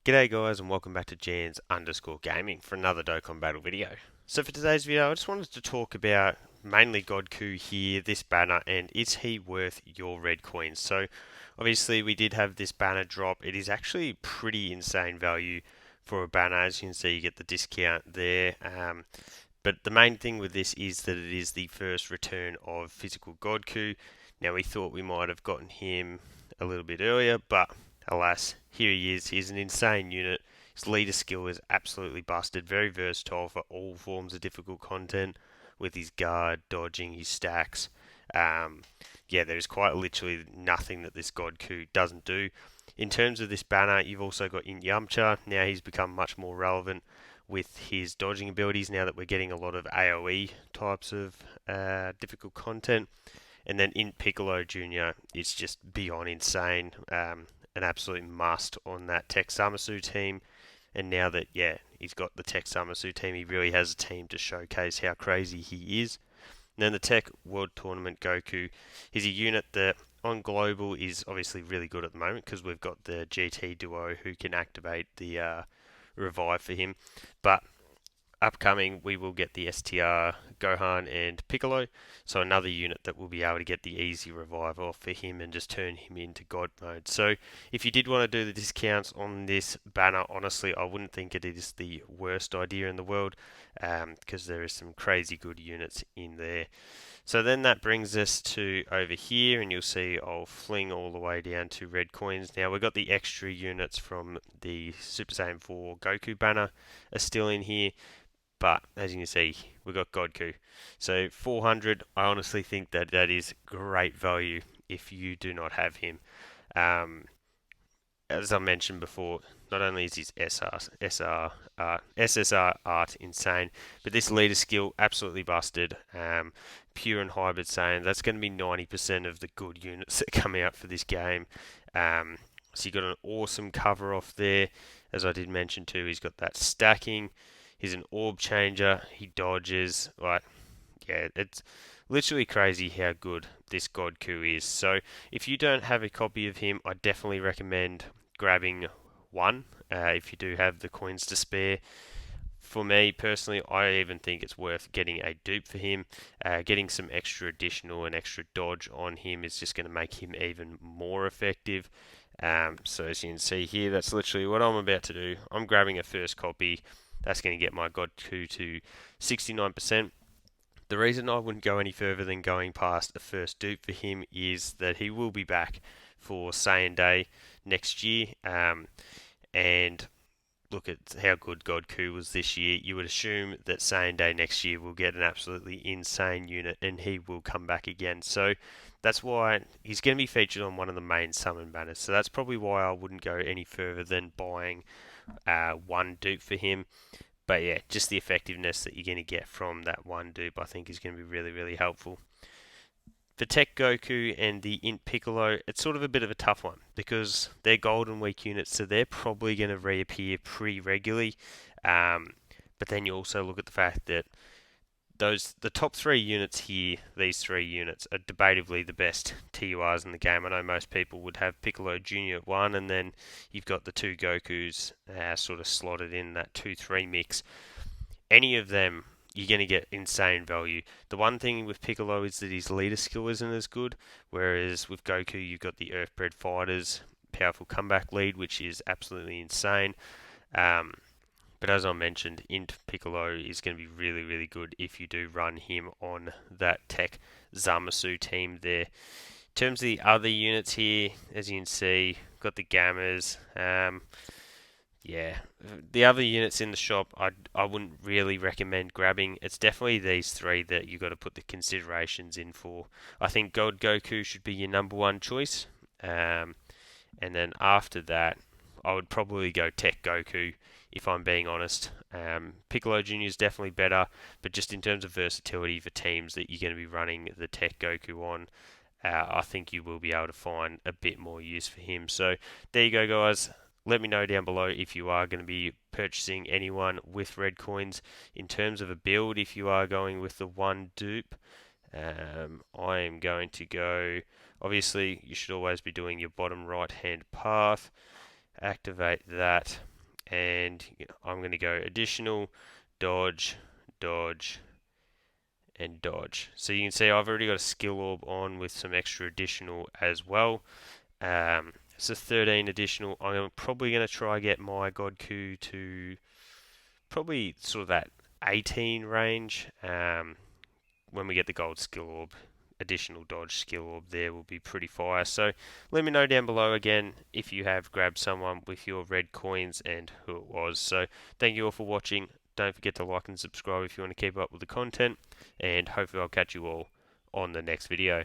G'day guys and welcome back to Jans_Gaming for another Dokkan Battle video. So for today's video I just wanted to talk about mainly Godku here, this banner, and is he worth your red coins. So obviously we did have this banner drop. It is actually pretty insane value for a banner. As you can see, you get the discount there. But the main thing with this is that it is the first return of physical Godku. Now we thought we might have gotten him a little bit earlier, but alas, here he is. He's an insane unit. His leader skill is absolutely busted. Very versatile for all forms of difficult content with his guard, dodging, his stacks. Yeah, there's quite literally nothing that this Godku doesn't do. In terms of this banner, you've also got in Yamcha. Now he's become much more relevant with his dodging abilities now that we're getting a lot of AoE types of difficult content. And then in Piccolo Jr., it's just beyond insane. An absolute must on that Tech Zamasu team. And now that, yeah, he's got the Tech Zamasu team, he really has a team to showcase how crazy he is. And then the Tech World Tournament Goku is a unit that on global is obviously really good at the moment because we've got the GT duo who can activate the revive for him. But upcoming, we will get the STR Gohan and Piccolo, so another unit that will be able to get the easy revive off for him and just turn him into God mode. So if you did want to do the discounts on this banner, honestly, I wouldn't think it is the worst idea in the world because there is some crazy good units in there. So then that brings us to over here, and you'll see I'll fling all the way down to red coins. Now we've got the extra units from the Super Saiyan 4 Goku banner are still in here, but as you can see, we've got Godku. So 400, I honestly think that that is great value if you do not have him. As I mentioned before, not only is his SSR art insane, but this leader skill absolutely busted. Pure and hybrid Saiyan, that's going to be 90% of the good units that come out for this game. So you got an awesome cover off there. As I did mention too, he's got that stacking. He's an orb changer. He dodges. Yeah, it's literally crazy how good this Godku is. So if you don't have a copy of him, I definitely recommend grabbing one if you do have the coins to spare. For me personally, I even think it's worth getting a dupe for him. Getting some extra additional and extra dodge on him is just going to make him even more effective. So as you can see here, that's literally what I'm about to do. I'm grabbing a first copy. That's going to get my Godku to 69%. The reason I wouldn't go any further than going past a first dupe for him is that he will be back for Saiyan Day next year. And look at how good Godku was this year. You would assume that Saiyan Day next year will get an absolutely insane unit and he will come back again. So that's why he's going to be featured on one of the main summon banners. So that's probably why I wouldn't go any further than buying one dupe for him. But yeah, just the effectiveness that you're going to get from that one dupe I think is going to be really, really helpful. For Tech Goku and the Int Piccolo, it's sort of a bit of a tough one because they're Golden Week units, so they're probably going to reappear pretty regularly. But then you also look at the fact that the top three units here, these three units, are debatably the best TURs in the game. I know most people would have Piccolo Jr. at one, and then you've got the two Gokus sort of slotted in that 2-3 mix. Any of them, you're going to get insane value. The one thing with Piccolo is that his leader skill isn't as good, whereas with Goku, you've got the Earthbred Fighters powerful comeback lead, which is absolutely insane. But as I mentioned, Int Piccolo is going to be really, really good if you do run him on that Tech Zamasu team there. In terms of the other units here, as you can see, got the Gammas. Yeah, the other units in the shop, I wouldn't really recommend grabbing. It's definitely these three that you got to put the considerations in for. I think Gold Goku should be your number one choice. And then after that, I would probably go Tech Goku, if I'm being honest. Piccolo Jr. is definitely better, but just in terms of versatility for teams that you're going to be running the Tech Goku on, I think you will be able to find a bit more use for him. So there you go, guys. Let me know down below if you are going to be purchasing anyone with red coins. In terms of a build, if you are going with the one dupe, I am going to go... Obviously, you should always be doing your bottom right hand path. Activate that. and I'm going to go additional, dodge, dodge, and dodge. So you can see I've already got a skill orb on with some extra additional as well. So 13 additional. I'm probably going to try get my Godku to probably sort of that 18 range. When we get the gold skill orb, additional dodge skill orb there will be pretty fire. So let me know down below again if you have grabbed someone with your red coins and who it was. So thank you all for watching. Don't forget to like and subscribe if you want to keep up with the content, and hopefully I'll catch you all on the next video.